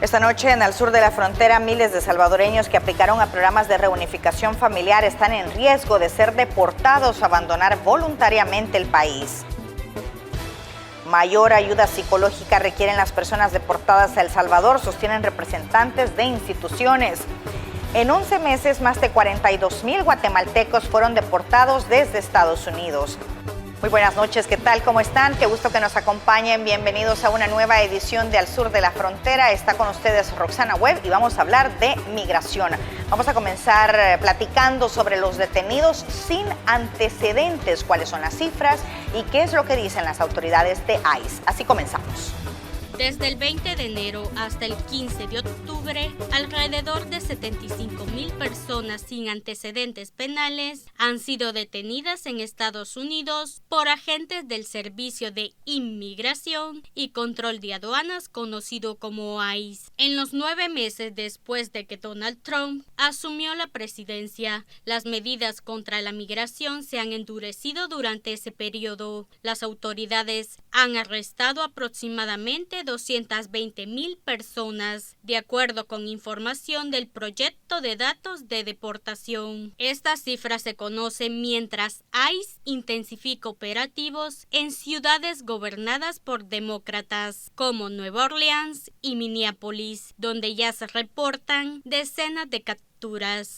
Esta noche en el sur de la frontera, miles de salvadoreños que aplicaron a programas de reunificación familiar están en riesgo de ser deportados o abandonar voluntariamente el país. Mayor ayuda psicológica requieren las personas deportadas a El Salvador, sostienen representantes de instituciones. En 11 meses, más de 42,000 guatemaltecos fueron deportados desde Estados Unidos. Muy buenas noches, ¿qué tal? ¿Cómo están? Qué gusto que nos acompañen. Bienvenidos a una nueva edición de Al Sur de la Frontera. Está con ustedes Roxana Webb y vamos a hablar de migración. Vamos a comenzar platicando sobre los detenidos sin antecedentes, cuáles son las cifras y qué es lo que dicen las autoridades de ICE. Así comenzamos. Desde el 20 de enero hasta el 15 de octubre, alrededor de 75,000 personas sin antecedentes penales han sido detenidas en Estados Unidos por agentes del Servicio de Inmigración y Control de Aduanas, conocido como ICE. En los 9 meses después de que Donald Trump asumió la presidencia, las medidas contra la migración se han endurecido durante ese periodo. Las autoridades han arrestado aproximadamente 220,000 personas, de acuerdo con información del Proyecto de Datos de Deportación. Esta cifra se conoce mientras ICE intensifica operativos en ciudades gobernadas por demócratas, como Nueva Orleans y Minneapolis, donde ya se reportan decenas de capturas.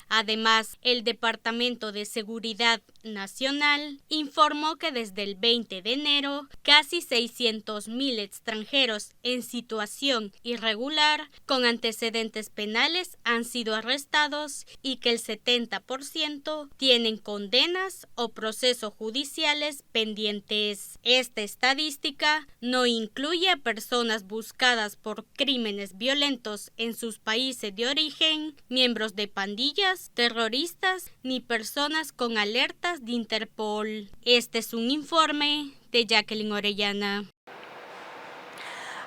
Además, el Departamento de Seguridad Nacional informó que desde el 20 de enero, casi 600,000 extranjeros en situación irregular con antecedentes penales han sido arrestados y que el 70% tienen condenas o procesos judiciales pendientes. Esta estadística no incluye a personas buscadas por crímenes violentos en sus países de origen, miembros de pandillas, terroristas ni personas con alertas de Interpol. Este es un informe de Jacqueline Orellana.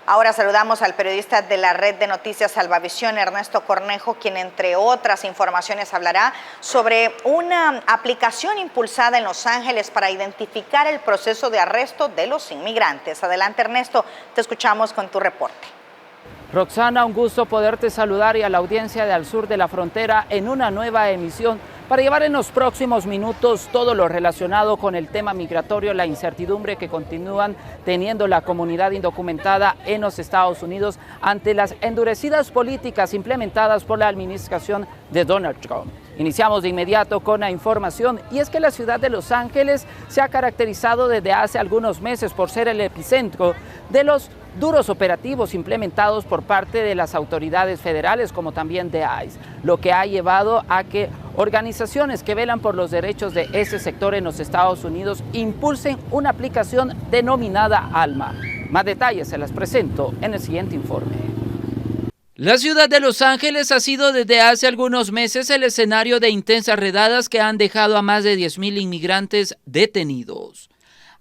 Ahora saludamos al periodista de la red de noticias Salvavisión, Ernesto Cornejo, quien entre otras informaciones hablará sobre una aplicación impulsada en Los Ángeles para identificar el proceso de arresto de los inmigrantes. Adelante, Ernesto, te escuchamos con tu reporte. Roxana, un gusto poderte saludar y a la audiencia de Al Sur de la Frontera en una nueva emisión para llevar en los próximos minutos todo lo relacionado con el tema migratorio, la incertidumbre que continúan teniendo la comunidad indocumentada en los Estados Unidos ante las endurecidas políticas implementadas por la administración de Donald Trump. Iniciamos de inmediato con la información y es que la ciudad de Los Ángeles se ha caracterizado desde hace algunos meses por ser el epicentro de los duros operativos implementados por parte de las autoridades federales como también de ICE, lo que ha llevado a que organizaciones que velan por los derechos de ese sector en los Estados Unidos impulsen una aplicación denominada ALMA. Más detalles se las presento en el siguiente informe. La ciudad de Los Ángeles ha sido desde hace algunos meses el escenario de intensas redadas que han dejado a más de 10,000 inmigrantes detenidos.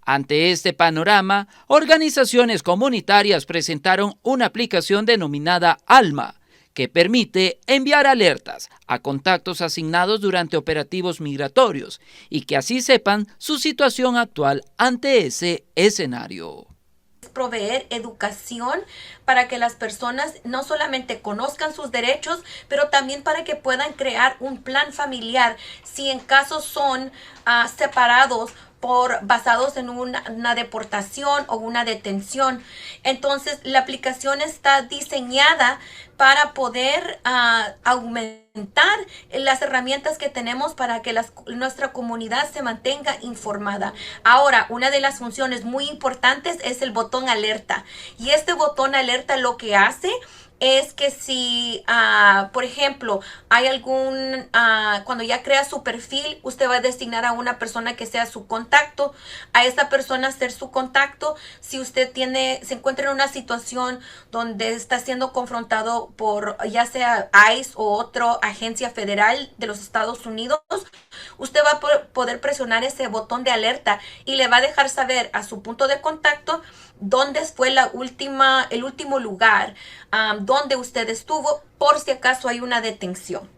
Ante este panorama, organizaciones comunitarias presentaron una aplicación denominada ALMA, que permite enviar alertas a contactos asignados durante operativos migratorios y que así sepan su situación actual ante ese escenario. Proveer educación para que las personas no solamente conozcan sus derechos, pero también para que puedan crear un plan familiar si en caso son separados basados en una deportación o una detención. Entonces, la aplicación está diseñada para poder aumentar las herramientas que tenemos para que nuestra comunidad se mantenga informada. Ahora, una de las funciones muy importantes es el botón alerta. Y este botón alerta lo que hace es que si, por ejemplo, hay cuando ya crea su perfil, usted va a designar a una persona que sea su contacto, a esa persona ser su contacto. Si usted se encuentra en una situación donde está siendo confrontado por ya sea ICE o otra agencia federal de los Estados Unidos, usted va a poder presionar ese botón de alerta y le va a dejar saber a su punto de contacto dónde fue el último lugar donde usted estuvo, por si acaso hay una detención.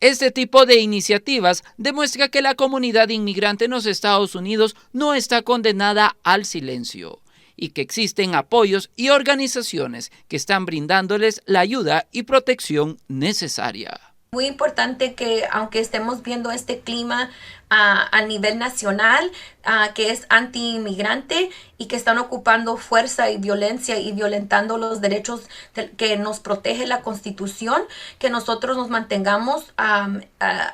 Este tipo de iniciativas demuestra que la comunidad inmigrante en los Estados Unidos no está condenada al silencio y que existen apoyos y organizaciones que están brindándoles la ayuda y protección necesaria. Muy importante que aunque estemos viendo este clima a nivel nacional que es anti-inmigrante y que están ocupando fuerza y violencia y violentando los derechos que nos protege la Constitución, que nosotros nos mantengamos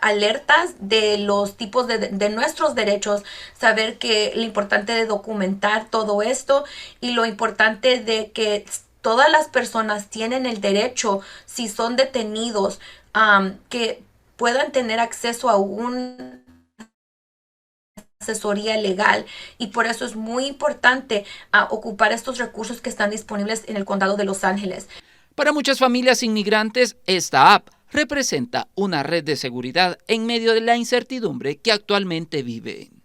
alertas de los tipos de nuestros derechos, saber que lo importante de documentar todo esto y lo importante de que todas las personas tienen el derecho, si son detenidos, que puedan tener acceso a una asesoría legal, y por eso es muy importante ocupar estos recursos que están disponibles en el condado de Los Ángeles. Para muchas familias inmigrantes, esta app representa una red de seguridad en medio de la incertidumbre que actualmente viven.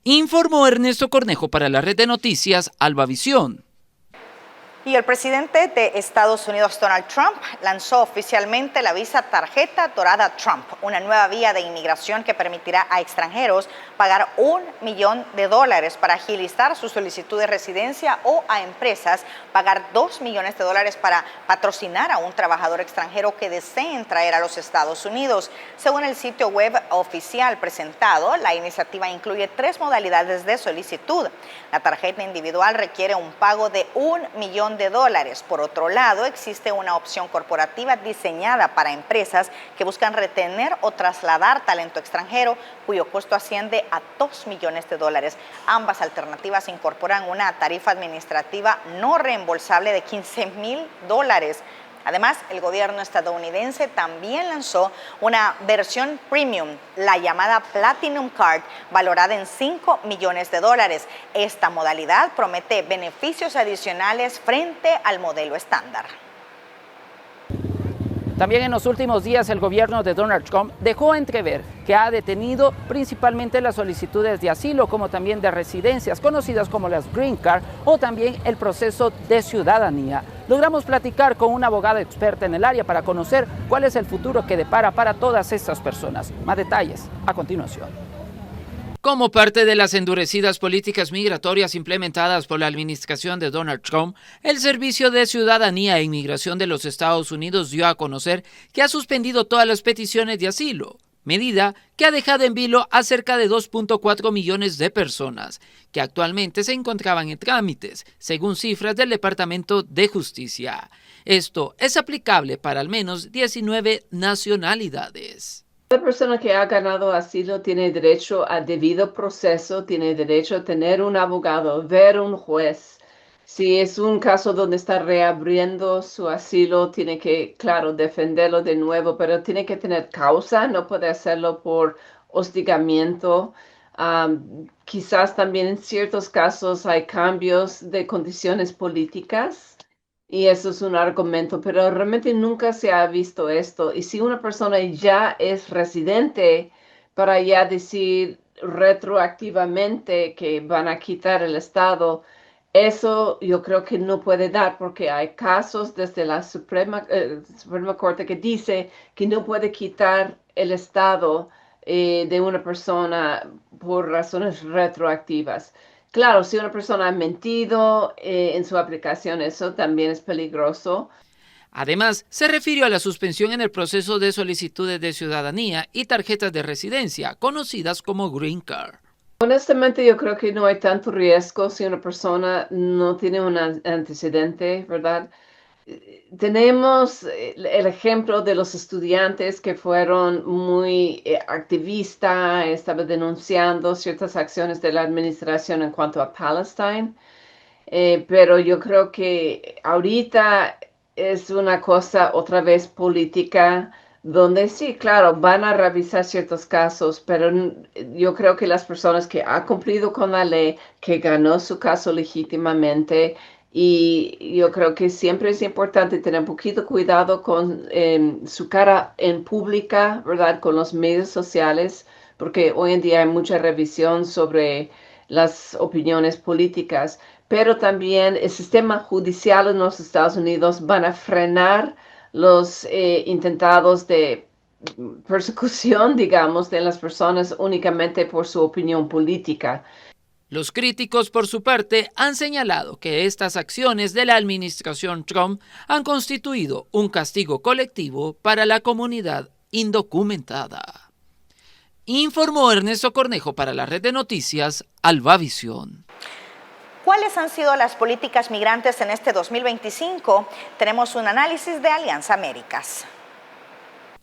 Informó Ernesto Cornejo para la red de noticias Albavisión. Y el presidente de Estados Unidos, Donald Trump, lanzó oficialmente la visa tarjeta dorada Trump, una nueva vía de inmigración que permitirá a extranjeros pagar $1 millón para agilizar su solicitud de residencia o a empresas pagar $2 millones para patrocinar a un trabajador extranjero que deseen traer a los Estados Unidos. Según el sitio web oficial presentado, la iniciativa incluye 3 modalidades de solicitud. La tarjeta individual requiere un pago de $1 millón. Por otro lado, existe una opción corporativa diseñada para empresas que buscan retener o trasladar talento extranjero, cuyo costo asciende a $2 millones. Ambas alternativas incorporan una tarifa administrativa no reembolsable de $15,000. Además, el gobierno estadounidense también lanzó una versión premium, la llamada Platinum Card, valorada en $5 millones. Esta modalidad promete beneficios adicionales frente al modelo estándar. También en los últimos días el gobierno de Donald Trump dejó entrever que ha detenido principalmente las solicitudes de asilo, como también de residencias, conocidas como las Green Card, o también el proceso de ciudadanía. Logramos platicar con una abogada experta en el área para conocer cuál es el futuro que depara para todas estas personas. Más detalles a continuación. Como parte de las endurecidas políticas migratorias implementadas por la administración de Donald Trump, el Servicio de Ciudadanía e Inmigración de los Estados Unidos dio a conocer que ha suspendido todas las peticiones de asilo, medida que ha dejado en vilo a cerca de 2.4 millones de personas, que actualmente se encontraban en trámites, según cifras del Departamento de Justicia. Esto es aplicable para al menos 19 nacionalidades. Cada persona que ha ganado asilo tiene derecho a debido proceso, tiene derecho a tener un abogado, ver un juez. Si es un caso donde está reabriendo su asilo, tiene que, claro, defenderlo de nuevo, pero tiene que tener causa, no puede hacerlo por hostigamiento. Quizás también en ciertos casos hay cambios de condiciones políticas. Y eso es un argumento, pero realmente nunca se ha visto esto. Y si una persona ya es residente, para ya decir retroactivamente que van a quitar el Estado, eso yo creo que no puede dar, porque hay casos desde la Suprema Corte que dice que no puede quitar el Estado de una persona por razones retroactivas. Claro, si una persona ha mentido en su aplicación, eso también es peligroso. Además, se refirió a la suspensión en el proceso de solicitudes de ciudadanía y tarjetas de residencia, conocidas como Green Card. Honestamente, yo creo que no hay tanto riesgo si una persona no tiene un antecedente, ¿verdad? Tenemos el ejemplo de los estudiantes que fueron muy activistas, estaban denunciando ciertas acciones de la administración en cuanto a Palestine, pero yo creo que ahorita es una cosa otra vez política, donde sí, claro, van a revisar ciertos casos, pero yo creo que las personas que han cumplido con la ley, que ganó su caso legítimamente, y yo creo que siempre es importante tener un poquito cuidado con su cara en pública, ¿verdad? Con los medios sociales, porque hoy en día hay mucha revisión sobre las opiniones políticas, pero también el sistema judicial en los Estados Unidos van a frenar los intentados de persecución, digamos, de las personas únicamente por su opinión política. Los críticos, por su parte, han señalado que estas acciones de la administración Trump han constituido un castigo colectivo para la comunidad indocumentada. Informó Ernesto Cornejo para la red de noticias Albavisión. ¿Cuáles han sido las políticas migrantes en este 2025? Tenemos un análisis de Alianza Américas.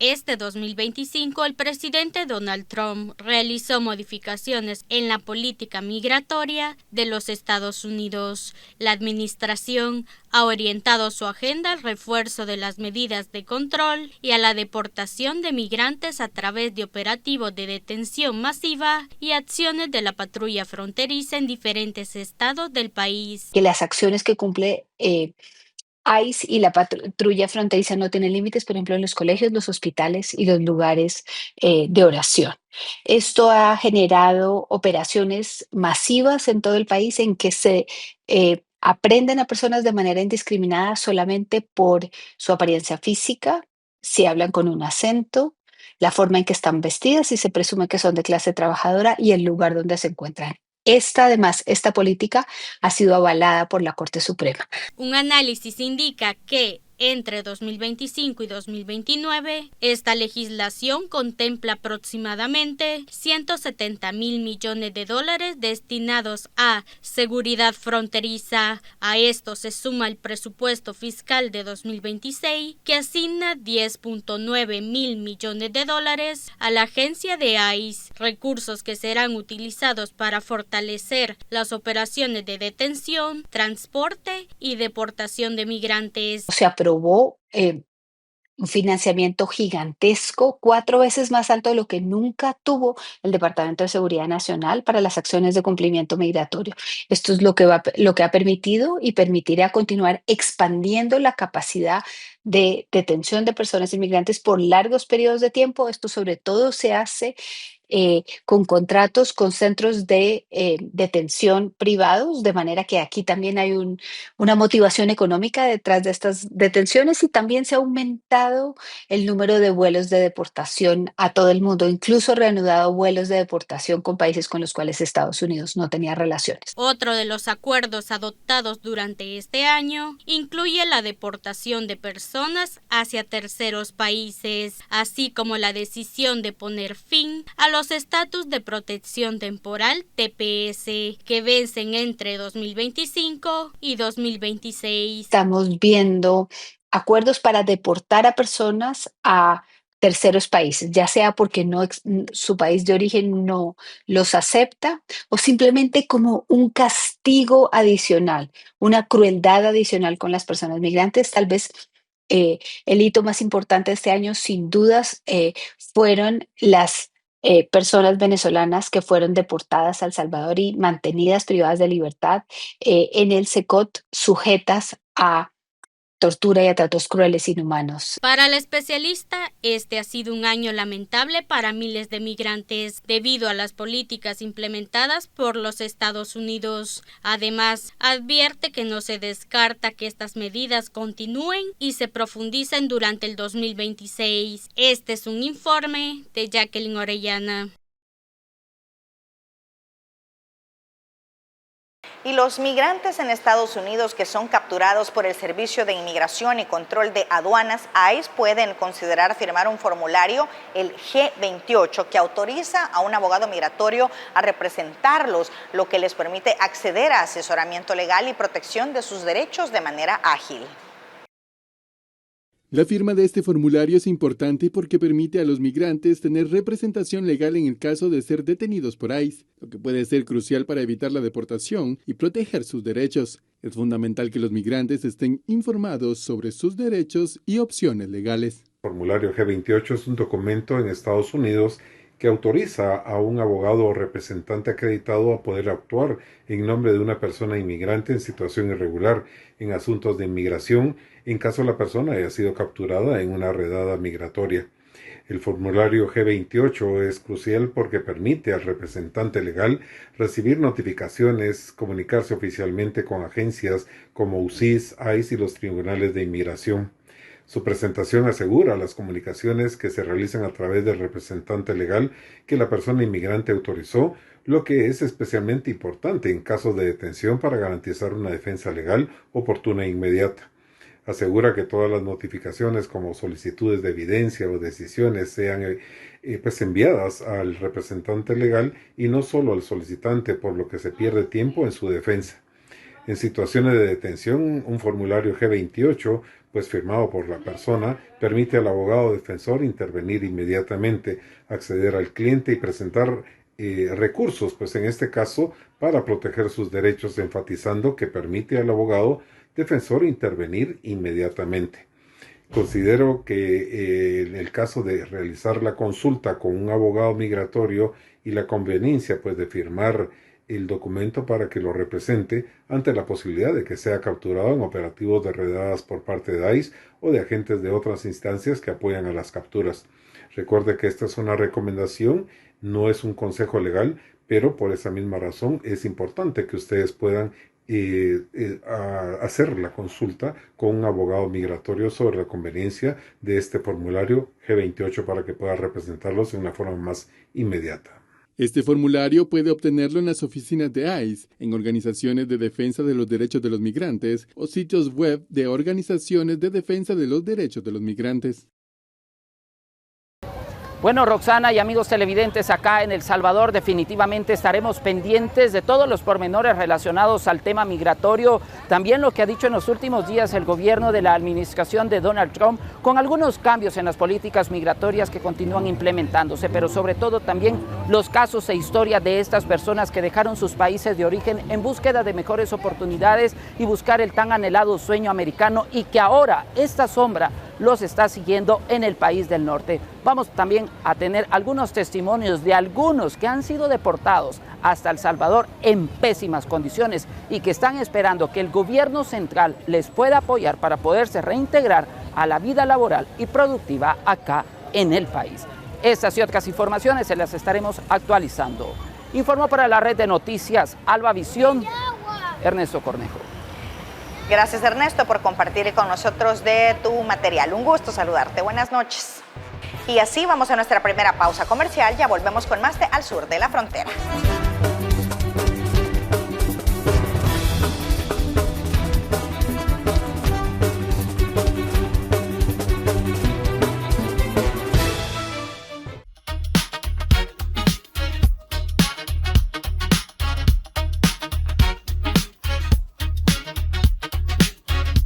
Este 2025, el presidente Donald Trump realizó modificaciones en la política migratoria de los Estados Unidos. La administración ha orientado su agenda al refuerzo de las medidas de control y a la deportación de migrantes a través de operativos de detención masiva y acciones de la patrulla fronteriza en diferentes estados del país. Que las acciones que cumple ICE y la patrulla fronteriza no tienen límites, por ejemplo, en los colegios, los hospitales y los lugares de oración. Esto ha generado operaciones masivas en todo el país en que se aprenden a personas de manera indiscriminada solamente por su apariencia física, si hablan con un acento, la forma en que están vestidas, si se presume que son de clase trabajadora y el lugar donde se encuentran. Esta política ha sido avalada por la Corte Suprema. Un análisis indica que entre 2025 y 2029, esta legislación contempla aproximadamente $170 mil millones destinados a seguridad fronteriza. A esto se suma el presupuesto fiscal de 2026, que asigna $10.9 mil millones a la agencia de ICE, recursos que serán utilizados para fortalecer las operaciones de detención, transporte y deportación de migrantes. Se aprobó un financiamiento gigantesco, 4 veces más alto de lo que nunca tuvo el Departamento de Seguridad Nacional para las acciones de cumplimiento migratorio. Esto es lo que ha permitido y permitirá continuar expandiendo la capacidad de detención de personas inmigrantes por largos periodos de tiempo. Esto sobre todo se hace con contratos con centros de detención privados, de manera que aquí también hay una motivación económica detrás de estas detenciones y también se ha aumentado el número de vuelos de deportación a todo el mundo, incluso reanudado vuelos de deportación con países con los cuales Estados Unidos no tenía relaciones. Otro de los acuerdos adoptados durante este año incluye la deportación de personas hacia terceros países, así como la decisión de poner fin a los estatus de protección temporal TPS que vencen entre 2025 y 2026. Estamos viendo acuerdos para deportar a personas a terceros países, ya sea porque su país de origen no los acepta o simplemente como un castigo adicional, una crueldad adicional con las personas migrantes. Tal vez el hito más importante de este año, sin dudas, fueron las personas venezolanas que fueron deportadas a El Salvador y mantenidas privadas de libertad en el SECOT, sujetas a tortura y a tratos crueles e inhumanos. Para la especialista, este ha sido un año lamentable para miles de migrantes debido a las políticas implementadas por los Estados Unidos. Además, advierte que no se descarta que estas medidas continúen y se profundicen durante el 2026. Este es un informe de Jacqueline Orellana. Y los migrantes en Estados Unidos que son capturados por el Servicio de Inmigración y Control de Aduanas, ICE, pueden considerar firmar un formulario, el G28, que autoriza a un abogado migratorio a representarlos, lo que les permite acceder a asesoramiento legal y protección de sus derechos de manera ágil. La firma de este formulario es importante porque permite a los migrantes tener representación legal en el caso de ser detenidos por ICE, lo que puede ser crucial para evitar la deportación y proteger sus derechos. Es fundamental que los migrantes estén informados sobre sus derechos y opciones legales. El formulario G28 es un documento en Estados Unidos que autoriza a un abogado o representante acreditado a poder actuar en nombre de una persona inmigrante en situación irregular en asuntos de inmigración en caso la persona haya sido capturada en una redada migratoria. El formulario G28 es crucial porque permite al representante legal recibir notificaciones, comunicarse oficialmente con agencias como UCIS, ICE y los tribunales de inmigración. Su presentación asegura las comunicaciones que se realizan a través del representante legal que la persona inmigrante autorizó, lo que es especialmente importante en casos de detención para garantizar una defensa legal oportuna e inmediata. Asegura que todas las notificaciones como solicitudes de evidencia o decisiones sean pues enviadas al representante legal y no solo al solicitante, por lo que se pierde tiempo en su defensa. En situaciones de detención, un formulario G28, pues firmado por la persona, permite al abogado defensor intervenir inmediatamente, acceder al cliente y presentar recursos, pues en este caso, para proteger sus derechos, enfatizando que permite al abogado defensor intervenir inmediatamente. Considero que en el caso de realizar la consulta con un abogado migratorio y la conveniencia pues de firmar el documento para que lo represente ante la posibilidad de que sea capturado en operativos de redadas por parte de ICE o de agentes de otras instancias que apoyan a las capturas. Recuerde que esta es una recomendación, no es un consejo legal, pero por esa misma razón es importante que ustedes puedan hacer la consulta con un abogado migratorio sobre la conveniencia de este formulario G28 para que pueda representarlos de una forma más inmediata. Este formulario puede obtenerlo en las oficinas de ICE, en organizaciones de defensa de los derechos de los migrantes o sitios web de organizaciones de defensa de los derechos de los migrantes. Bueno, Roxana y amigos televidentes, acá en El Salvador definitivamente estaremos pendientes de todos los pormenores relacionados al tema migratorio, también lo que ha dicho en los últimos días el gobierno de la administración de Donald Trump, con algunos cambios en las políticas migratorias que continúan implementándose, pero sobre todo también los casos e historias de estas personas que dejaron sus países de origen en búsqueda de mejores oportunidades y buscar el tan anhelado sueño americano, y que ahora esta sombra los está siguiendo en el país del norte. Vamos también a tener algunos testimonios de algunos que han sido deportados hasta El Salvador en pésimas condiciones y que están esperando que el gobierno central les pueda apoyar para poderse reintegrar a la vida laboral y productiva acá en el país. Estas y otras informaciones se las estaremos actualizando. Informó para la red de noticias Alba Visión, Ernesto Cornejo. Gracias, Ernesto, por compartir con nosotros de tu material. Un gusto saludarte. Buenas noches. Y así vamos a nuestra primera pausa comercial. Ya volvemos con más de Al Sur de la Frontera.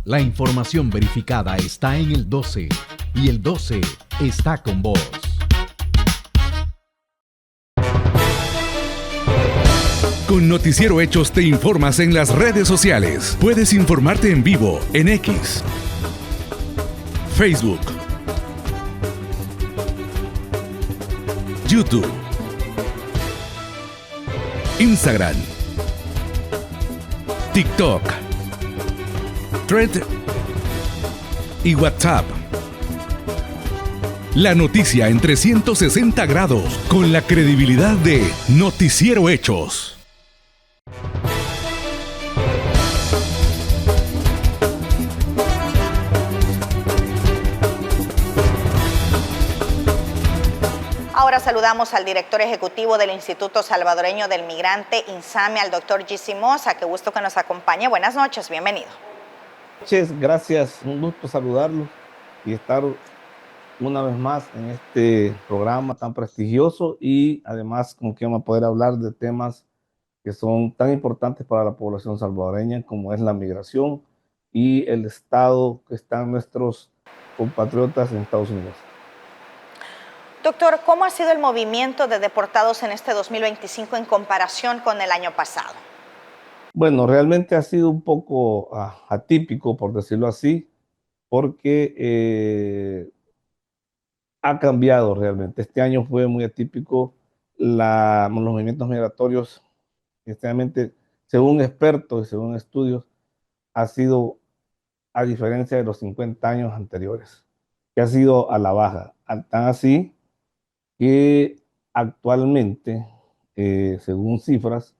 La información verificada está en el 12 y el 12 está con vos. Con Noticiero Hechos te informas en las redes sociales. Puedes informarte en vivo en X, Facebook, YouTube, Instagram, TikTok, Thread y WhatsApp. La noticia en 360 grados con la credibilidad de Noticiero Hechos. Ahora saludamos al director ejecutivo del Instituto Salvadoreño del Migrante, INSAME, al doctor Gissi Mosa. Qué gusto que nos acompañe. Buenas noches, bienvenido. Gracias, un gusto saludarlo y estar una vez más en este programa tan prestigioso y además con que vamos a poder hablar de temas que son tan importantes para la población salvadoreña como es la migración y el estado que están nuestros compatriotas en Estados Unidos. Doctor, ¿cómo ha sido el movimiento de deportados en este 2025 en comparación con el año pasado? Bueno, realmente ha sido un poco atípico, por decirlo así, porque ha cambiado realmente. Este año fue muy atípico. Los movimientos migratorios, extremadamente, según expertos y según estudios, ha sido, a diferencia de los 50 años anteriores, que ha sido a la baja. Tan así que actualmente, según cifras,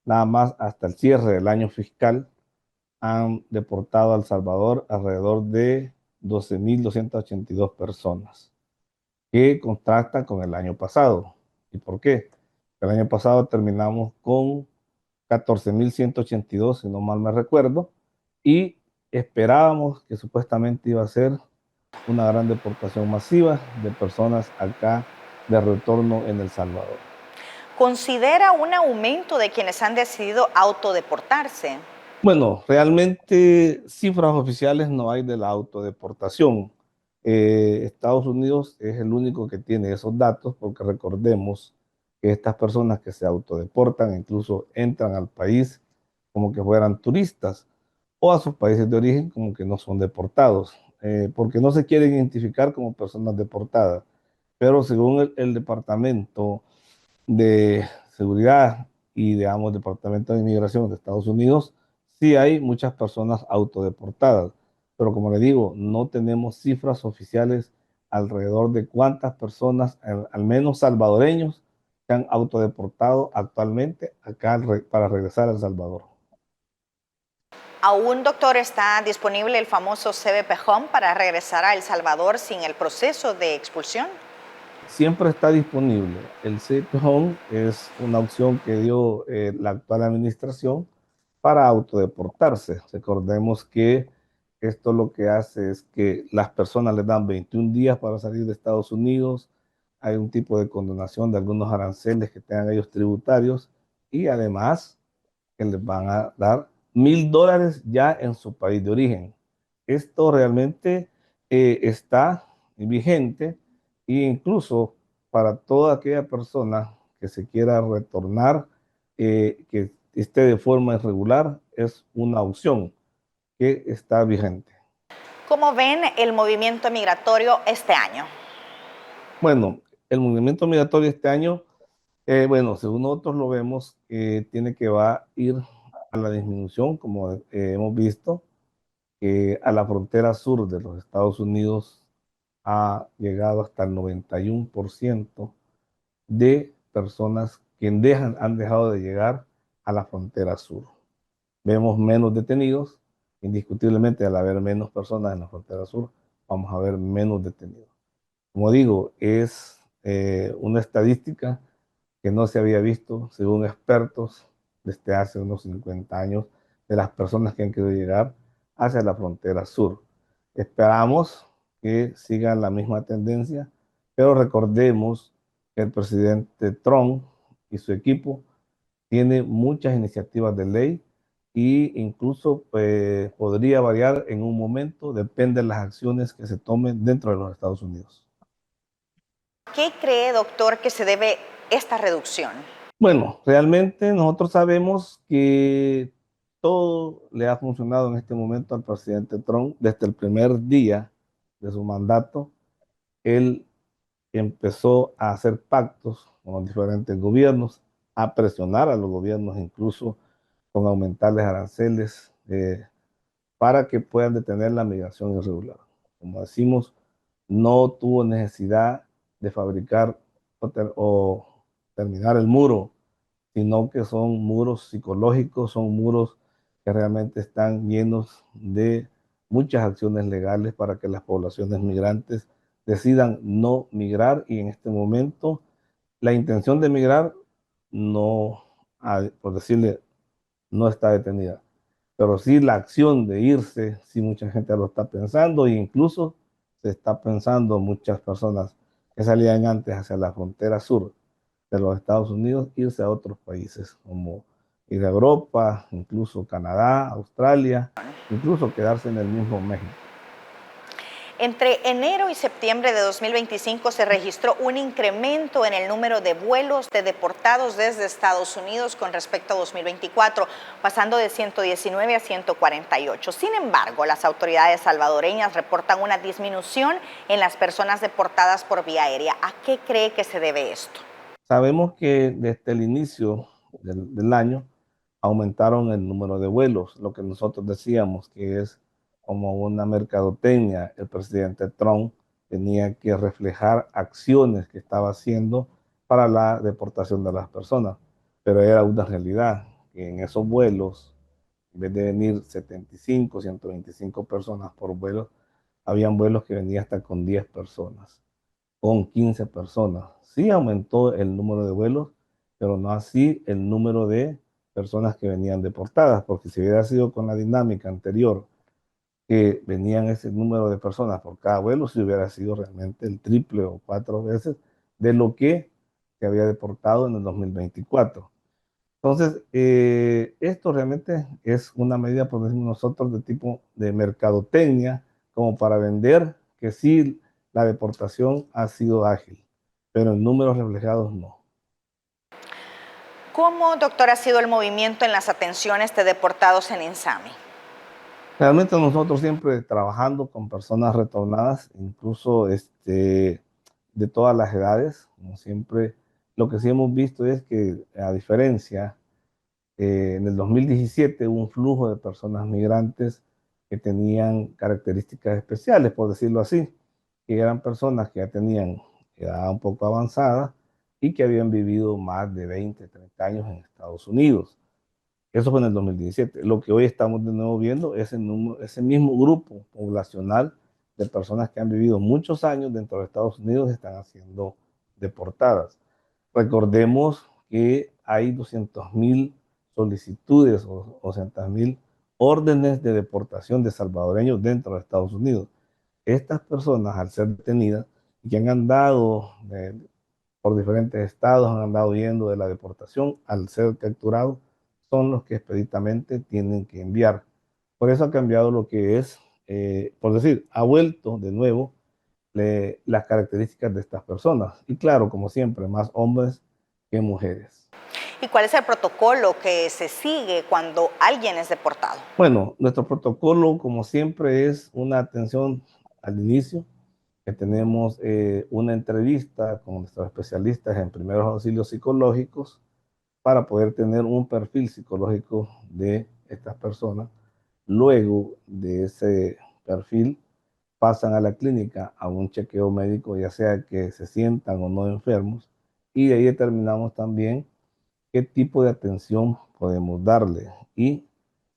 nada más hasta el cierre del año fiscal han deportado a El Salvador alrededor de 12.282 personas, que contrasta con el año pasado. ¿Y por qué? El año pasado terminamos con 14.182, si no mal me recuerdo, y esperábamos que supuestamente iba a ser una gran deportación masiva de personas acá de retorno en El Salvador. ¿Considera un aumento de quienes han decidido autodeportarse? Bueno, realmente cifras oficiales no hay de la autodeportación. Estados Unidos es el único que tiene esos datos, porque recordemos que estas personas que se autodeportan incluso entran al país como que fueran turistas o a sus países de origen como que no son deportados, porque no se quieren identificar como personas deportadas. Pero según el Departamento de Seguridad y, digamos, Departamento de Inmigración de Estados Unidos, sí hay muchas personas autodeportadas, pero como le digo, no tenemos cifras oficiales alrededor de cuántas personas, al menos salvadoreños, se han autodeportado actualmente acá para regresar a El Salvador. ¿Aún, doctor, está disponible el famoso CBP Home para regresar a El Salvador sin el proceso de expulsión? Siempre está disponible. El CBP Home es una opción que dio la actual administración para autodeportarse. Recordemos que esto lo que hace es que las personas les dan 21 días para salir de Estados Unidos. Hay un tipo de condonación de algunos aranceles que tengan ellos tributarios y además que les van a dar $1,000 ya en su país de origen. Esto realmente está vigente e incluso para toda aquella persona que se quiera retornar, que esté de forma irregular, es una opción que está vigente. ¿Cómo ven el movimiento migratorio este año? Bueno, el movimiento migratorio este año, bueno, según nosotros lo vemos, va a ir a la disminución, como hemos visto, que a la frontera sur de los Estados Unidos ha llegado hasta el 91% de personas que han dejado de llegar a la frontera sur. Vemos menos detenidos, indiscutiblemente al haber menos personas en la frontera sur, vamos a ver menos detenidos. Como digo, es una estadística que no se había visto, según expertos, desde hace unos 50 años, de las personas que han querido llegar hacia la frontera sur. Esperamos que sigan la misma tendencia, pero recordemos que el presidente Trump y su equipo tiene muchas iniciativas de ley e incluso podría variar en un momento, depende de las acciones que se tomen dentro de los Estados Unidos. ¿Qué cree, doctor, que se debe esta reducción? Bueno, realmente nosotros sabemos que todo le ha funcionado en este momento al presidente Trump. Desde el primer día de su mandato, él empezó a hacer pactos con los diferentes gobiernos, a presionar a los gobiernos incluso con aumentarles aranceles para que puedan detener la migración irregular. Como decimos, no tuvo necesidad de fabricar o terminar el muro, sino que son muros psicológicos, son muros que realmente están llenos de muchas acciones legales para que las poblaciones migrantes decidan no migrar, y en este momento la intención de migrar no, por decirle, no está detenida, pero sí la acción de irse, sí mucha gente lo está pensando, e incluso se está pensando muchas personas que salían antes hacia la frontera sur de los Estados Unidos, irse a otros países como ir a Europa, incluso Canadá, Australia, incluso quedarse en el mismo México. Entre enero y septiembre de 2025 se registró un incremento en el número de vuelos de deportados desde Estados Unidos con respecto a 2024, pasando de 119 a 148. Sin embargo, las autoridades salvadoreñas reportan una disminución en las personas deportadas por vía aérea. ¿A qué cree que se debe esto? Sabemos que desde el inicio del año aumentaron el número de vuelos, lo que nosotros decíamos que es como una mercadotecnia. El presidente Trump tenía que reflejar acciones que estaba haciendo para la deportación de las personas, pero era una realidad que en esos vuelos, en vez de venir 75, 125 personas por vuelo, habían vuelos que venían hasta con 10 personas, con 15 personas. Sí aumentó el número de vuelos, pero no así el número de personas que venían deportadas, porque si hubiera sido con la dinámica anterior, que venían ese número de personas por cada vuelo, si hubiera sido realmente el triple o 4 veces de lo que se había deportado en el 2024. Entonces, esto realmente es una medida, por decirlo nosotros, de tipo de mercadotecnia, como para vender que sí, la deportación ha sido ágil, pero en números reflejados no. ¿Cómo, doctor, ha sido el movimiento en las atenciones de deportados en INSAMI? Realmente nosotros siempre trabajando con personas retornadas, incluso de todas las edades, como siempre, lo que sí hemos visto es que a diferencia, en el 2017 hubo un flujo de personas migrantes que tenían características especiales, por decirlo así, que eran personas que ya tenían edad un poco avanzada y que habían vivido más de 20, 30 años en Estados Unidos. Eso fue en el 2017. Lo que hoy estamos de nuevo viendo es ese mismo grupo poblacional de personas que han vivido muchos años dentro de Estados Unidos están siendo deportadas. Recordemos que hay 200.000 solicitudes o 200.000 órdenes de deportación de salvadoreños dentro de Estados Unidos. Estas personas, al ser detenidas y que han andado por diferentes estados, han andado huyendo de la deportación, al ser capturados, son los que expeditamente tienen que enviar. Por eso ha cambiado lo que es, por decir, ha vuelto de nuevo las características de estas personas. Y claro, como siempre, más hombres que mujeres. ¿Y cuál es el protocolo que se sigue cuando alguien es deportado? Bueno, nuestro protocolo, como siempre, es una atención al inicio, que tenemos una entrevista con nuestros especialistas en primeros auxilios psicológicos para poder tener un perfil psicológico de estas personas. Luego de ese perfil, pasan a la clínica a un chequeo médico, ya sea que se sientan o no enfermos, y de ahí determinamos también qué tipo de atención podemos darle. Y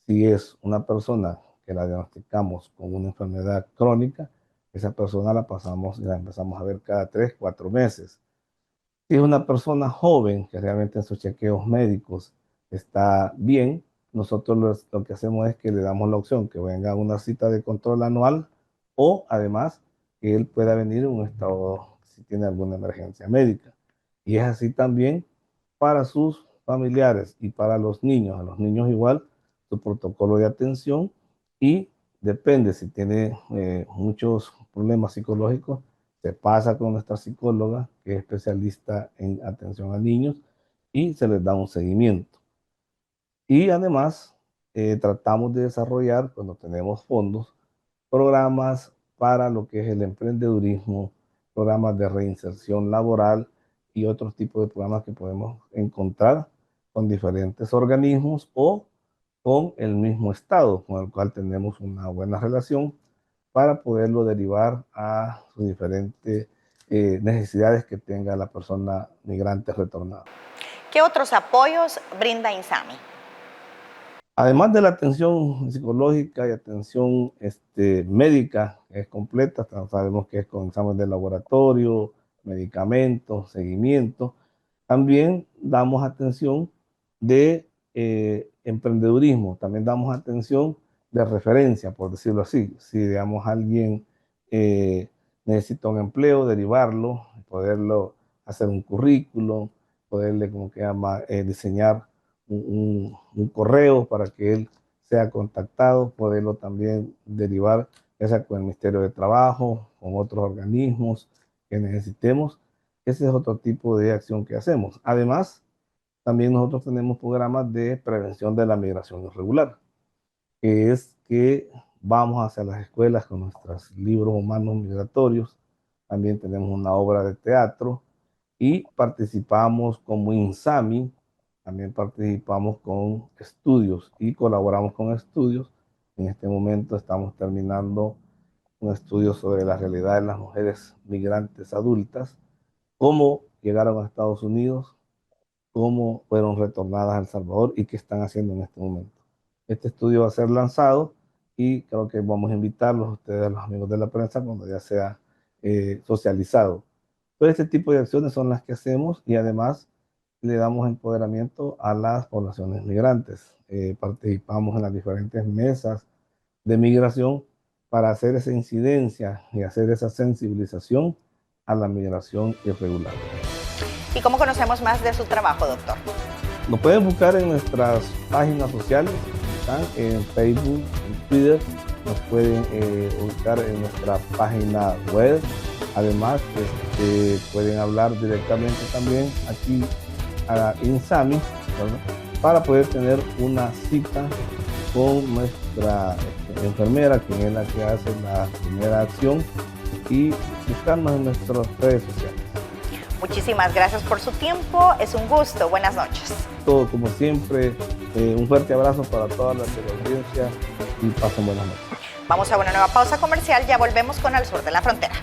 si es una persona que la diagnosticamos con una enfermedad crónica, esa persona la pasamos y la empezamos a ver cada 3, 4 meses. Si es una persona joven que realmente en sus chequeos médicos está bien, nosotros lo que hacemos es que le damos la opción que venga a una cita de control anual o además que él pueda venir en un estado si tiene alguna emergencia médica. Y es así también para sus familiares y para los niños. A los niños igual su protocolo de atención y depende si tiene muchos problemas psicológicos, se pasa con nuestra psicóloga, que es especialista en atención a niños, y se les da un seguimiento. Y además, tratamos de desarrollar, cuando tenemos fondos, programas para lo que es el emprendedurismo, programas de reinserción laboral y otros tipos de programas que podemos encontrar con diferentes organismos o con el mismo Estado, con el cual tenemos una buena relación para poderlo derivar a sus diferentes necesidades que tenga la persona migrante retornada. ¿Qué otros apoyos brinda INSAMI? Además de la atención psicológica y atención médica, que es completa, sabemos que es con exámenes de laboratorio, medicamentos, seguimiento, también damos atención de emprendedurismo, también damos atención de referencia, por decirlo así. Si, digamos, alguien necesita un empleo, derivarlo, poderlo hacer un currículum, poderle, como que llama, diseñar un correo para que él sea contactado, poderlo también derivar, ya sea con el Ministerio de Trabajo, con otros organismos que necesitemos. Ese es otro tipo de acción que hacemos. Además, también nosotros tenemos programas de prevención de la migración irregular, que es que vamos hacia las escuelas con nuestros libros humanos migratorios. También tenemos una obra de teatro y participamos como INSAMI, también participamos con estudios y colaboramos con estudios. En este momento estamos terminando un estudio sobre la realidad de las mujeres migrantes adultas, cómo llegaron a Estados Unidos, cómo fueron retornadas a El Salvador y qué están haciendo en este momento. Este estudio va a ser lanzado y creo que vamos a invitarlos a ustedes, a los amigos de la prensa, cuando ya sea socializado. Todo este tipo de acciones son las que hacemos y además le damos empoderamiento a las poblaciones migrantes. Participamos en las diferentes mesas de migración para hacer esa incidencia y hacer esa sensibilización a la migración irregular. ¿Y cómo conocemos más de su trabajo, doctor? Lo pueden buscar en nuestras páginas sociales, están en Facebook, en Twitter, nos pueden ubicar en nuestra página web. Además, pueden hablar directamente también aquí a INSAMI, ¿verdad?, para poder tener una cita con nuestra enfermera, quien es la que hace la primera acción, y buscarnos en nuestras redes sociales. Muchísimas gracias por su tiempo, es un gusto, buenas noches. Todo como siempre, un fuerte abrazo para toda la audiencia y pasen buenas noches. Vamos a una nueva pausa comercial, ya volvemos con Al Sur de la Frontera.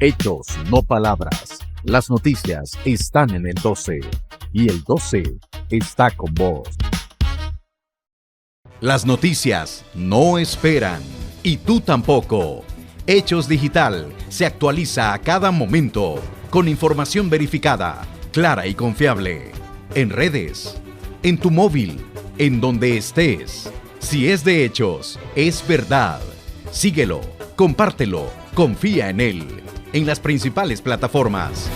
Hechos, no palabras. Las noticias están en el 12 y el 12 está con vos. Las noticias no esperan y tú tampoco. Hechos Digital se actualiza a cada momento con información verificada, clara y confiable. En redes, en tu móvil, en donde estés. Si es de Hechos, es verdad. Síguelo, compártelo, confía en él. En las principales plataformas.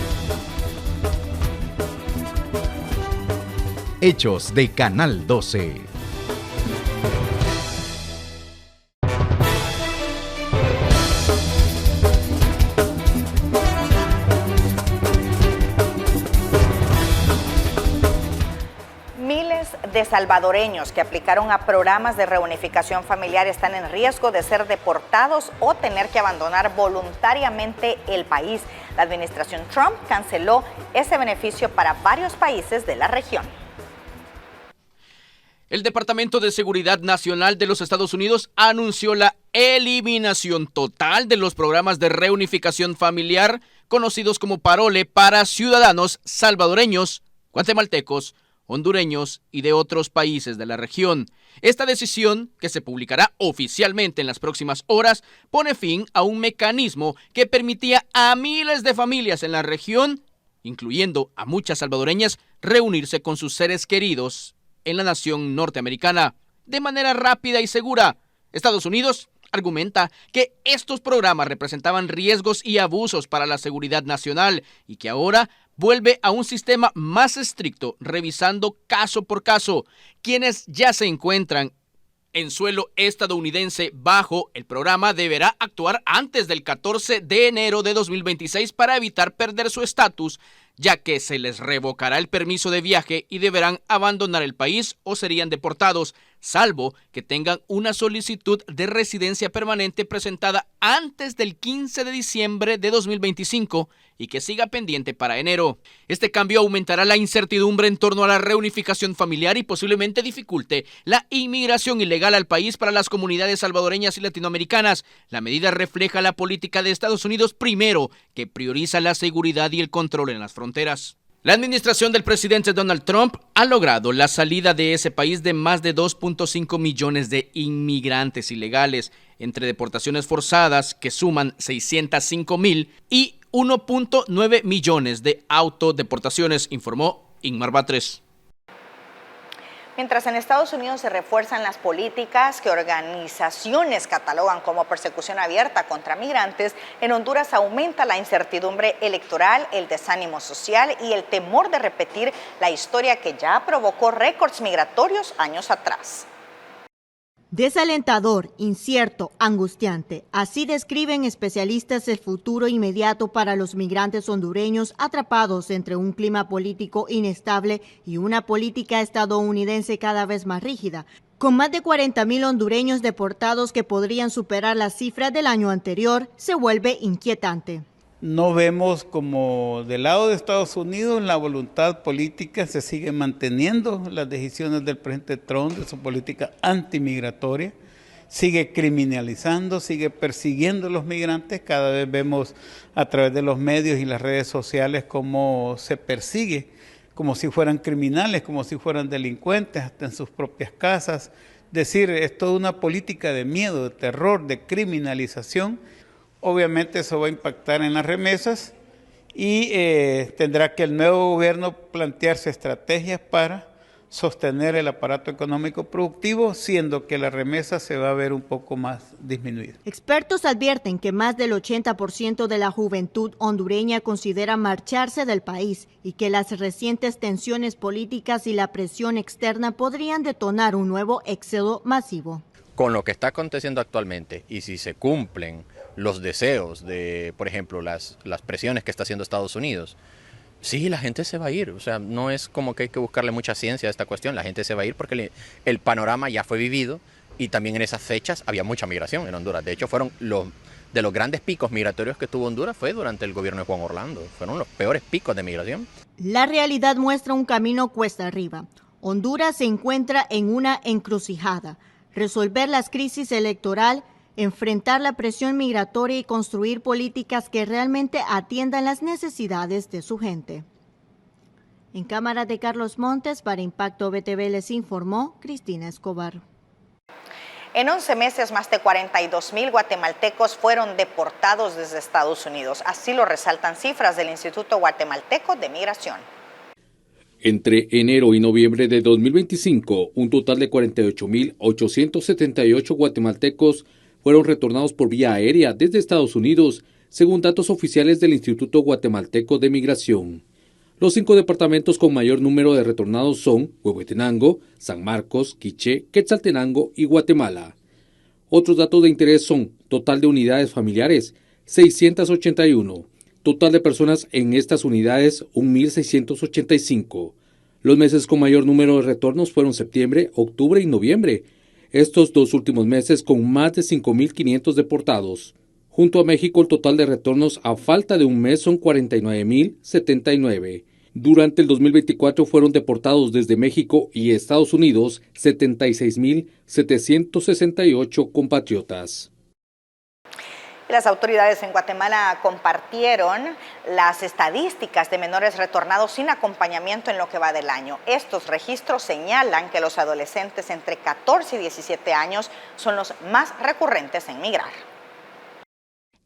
Hechos de Canal 12. Miles de salvadoreños que aplicaron a programas de reunificación familiar están en riesgo de ser deportados o tener que abandonar voluntariamente el país. La administración Trump canceló ese beneficio para varios países de la región. El Departamento de Seguridad Nacional de los Estados Unidos anunció la eliminación total de los programas de reunificación familiar, conocidos como Parole, para ciudadanos salvadoreños, guatemaltecos, hondureños y de otros países de la región. Esta decisión, que se publicará oficialmente en las próximas horas, pone fin a un mecanismo que permitía a miles de familias en la región, incluyendo a muchas salvadoreñas, reunirse con sus seres queridos en la nación norteamericana de manera rápida y segura. Estados Unidos argumenta que estos programas representaban riesgos y abusos para la seguridad nacional y que ahora vuelve a un sistema más estricto, revisando caso por caso. Quienes ya se encuentran en suelo estadounidense bajo el programa deberá actuar antes del 14 de enero de 2026 para evitar perder su estatus, ya que se les revocará el permiso de viaje y deberán abandonar el país o serían deportados, salvo que tengan una solicitud de residencia permanente presentada antes del 15 de diciembre de 2025 y que siga pendiente para enero. Este cambio aumentará la incertidumbre en torno a la reunificación familiar y posiblemente dificulte la inmigración ilegal al país para las comunidades salvadoreñas y latinoamericanas. La medida refleja la política de Estados Unidos primero, que prioriza la seguridad y el control en las fronteras. La administración del presidente Donald Trump ha logrado la salida de ese país de más de 2.5 millones de inmigrantes ilegales, entre deportaciones forzadas que suman 605,000 y 1.9 millones de autodeportaciones, informó Inmar Batres. Mientras en Estados Unidos se refuerzan las políticas que organizaciones catalogan como persecución abierta contra migrantes, en Honduras aumenta la incertidumbre electoral, el desánimo social y el temor de repetir la historia que ya provocó récords migratorios años atrás. Desalentador, incierto, angustiante. Así describen especialistas el futuro inmediato para los migrantes hondureños atrapados entre un clima político inestable y una política estadounidense cada vez más rígida. Con más de 40,000 hondureños deportados que podrían superar la cifra del año anterior, se vuelve inquietante. No vemos como del lado de Estados Unidos la voluntad política se sigue manteniendo, las decisiones del presidente Trump de su política antimigratoria, sigue criminalizando, sigue persiguiendo a los migrantes. Cada vez vemos a través de los medios y las redes sociales cómo se persigue, como si fueran criminales, como si fueran delincuentes, hasta en sus propias casas. Es decir, es toda una política de miedo, de terror, de criminalización. Obviamente eso va a impactar en las remesas y tendrá que el nuevo gobierno plantearse estrategias para sostener el aparato económico productivo, siendo que la remesa se va a ver un poco más disminuida. Expertos advierten que más del 80% de la juventud hondureña considera marcharse del país y que las recientes tensiones políticas y la presión externa podrían detonar un nuevo éxodo masivo. Con lo que está aconteciendo actualmente y si se cumplen los deseos de, por ejemplo, las presiones que está haciendo Estados Unidos, sí, la gente se va a ir. O sea, no es como que hay que buscarle mucha ciencia a esta cuestión. La gente se va a ir porque el panorama ya fue vivido y también en esas fechas había mucha migración en Honduras. De hecho, fueron de los grandes picos migratorios que tuvo Honduras fue durante el gobierno de Juan Orlando. Fueron los peores picos de migración. La realidad muestra un camino cuesta arriba. Honduras se encuentra en una encrucijada. Resolver las crisis electoral, enfrentar la presión migratoria y construir políticas que realmente atiendan las necesidades de su gente. En cámara de Carlos Montes, para Impacto BTV les informó Cristina Escobar. En 11 meses, más de 42,000 guatemaltecos fueron deportados desde Estados Unidos. Así lo resaltan cifras del Instituto Guatemalteco de Migración. Entre enero y noviembre de 2025, un total de 48,878 guatemaltecos fueron retornados por vía aérea desde Estados Unidos, según datos oficiales del Instituto Guatemalteco de Migración. Los 5 departamentos con mayor número de retornados son Huehuetenango, San Marcos, Quiché, Quetzaltenango y Guatemala. Otros datos de interés son total de unidades familiares, 681. Total de personas en estas unidades, 1,685. Los meses con mayor número de retornos fueron septiembre, octubre y noviembre. Estos 2 últimos meses con más de 5,500 deportados. Junto a México, el total de retornos a falta de un mes son 49,079. Durante el 2024 fueron deportados desde México y Estados Unidos 76,768 compatriotas. Las autoridades en Guatemala compartieron las estadísticas de menores retornados sin acompañamiento en lo que va del año. Estos registros señalan que los adolescentes entre 14 y 17 años son los más recurrentes en migrar.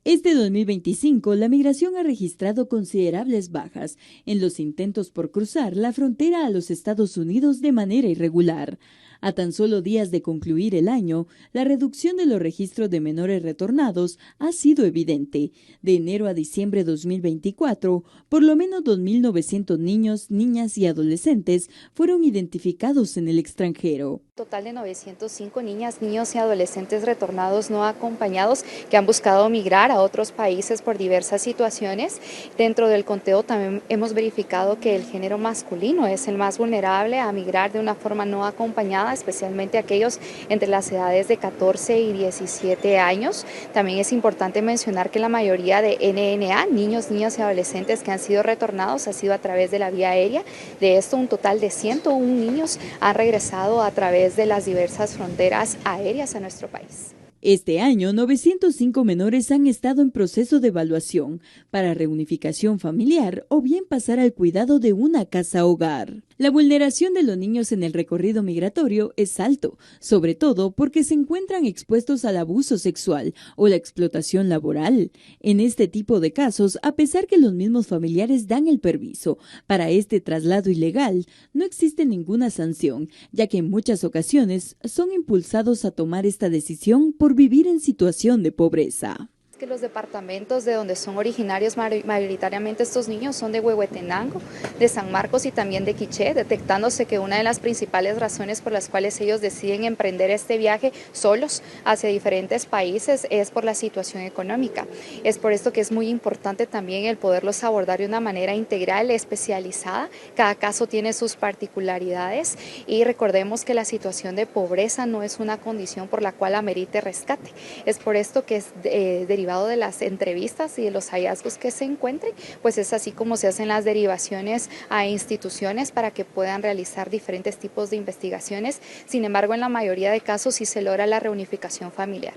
Este 2025, la migración ha registrado considerables bajas en los intentos por cruzar la frontera a los Estados Unidos de manera irregular. A tan solo días de concluir el año, la reducción de los registros de menores retornados ha sido evidente. De enero a diciembre de 2024, por lo menos 2,900 niños, niñas y adolescentes fueron identificados en el extranjero. Total de 905 niñas, niños y adolescentes retornados no acompañados que han buscado migrar a otros países por diversas situaciones. Dentro del conteo también hemos verificado que el género masculino es el más vulnerable a migrar de una forma no acompañada, especialmente aquellos entre las edades de 14 y 17 años. También es importante mencionar que la mayoría de NNA, niños, niñas y adolescentes que han sido retornados, ha sido a través de la vía aérea. De esto, un total de 101 niños han regresado a través de las diversas fronteras aéreas a nuestro país. Este año, 905 menores han estado en proceso de evaluación para reunificación familiar o bien pasar al cuidado de una casa-hogar. La vulneración de los niños en el recorrido migratorio es alto, sobre todo porque se encuentran expuestos al abuso sexual o la explotación laboral. En este tipo de casos, a pesar que los mismos familiares dan el permiso para este traslado ilegal, no existe ninguna sanción, ya que en muchas ocasiones son impulsados a tomar esta decisión por vivir en situación de pobreza. Que los departamentos de donde son originarios mayoritariamente estos niños son de Huehuetenango, de San Marcos y también de Quiché, detectándose que una de las principales razones por las cuales ellos deciden emprender este viaje solos hacia diferentes países es por la situación económica. Es por esto que es muy importante también el poderlos abordar de una manera integral, especializada. Cada caso tiene sus particularidades y recordemos que la situación de pobreza no es una condición por la cual amerite rescate. Es por esto que es derivado resultado de las entrevistas y de los hallazgos que se encuentren, pues es así como se hacen las derivaciones a instituciones para que puedan realizar diferentes tipos de investigaciones. Sin embargo, en la mayoría de casos sí se logra la reunificación familiar.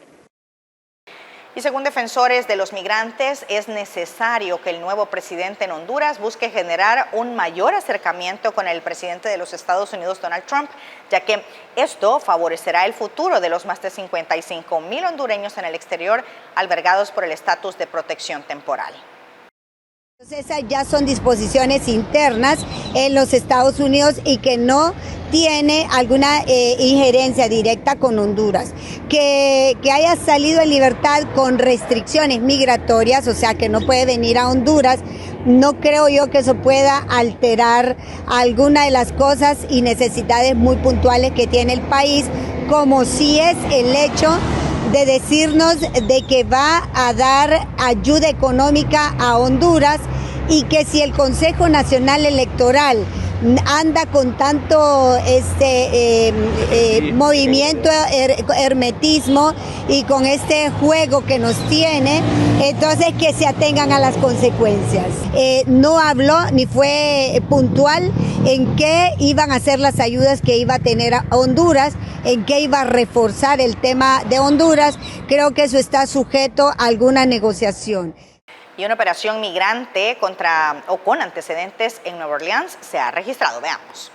Y según defensores de los migrantes, es necesario que el nuevo presidente en Honduras busque generar un mayor acercamiento con el presidente de los Estados Unidos, Donald Trump, ya que esto favorecerá el futuro de los más de 55,000 hondureños en el exterior albergados por el estatus de protección temporal. Esas ya son disposiciones internas en los Estados Unidos y que no tiene alguna injerencia directa con Honduras. Que haya salido en libertad con restricciones migratorias, o sea que no puede venir a Honduras, no creo yo que eso pueda alterar alguna de las cosas y necesidades muy puntuales que tiene el país, como sí es el hecho de decirnos de que va a dar ayuda económica a Honduras y que si el Consejo Nacional Electoral anda con tanto movimiento, hermetismo y con este juego que nos tiene, entonces que se atengan a las consecuencias. No habló ni fue puntual en qué iban a ser las ayudas que iba a tener a Honduras, en qué iba a reforzar el tema de Honduras. Creo que eso está sujeto a alguna negociación. Y una operación migrante con antecedentes en Nueva Orleans se ha registrado. Veamos.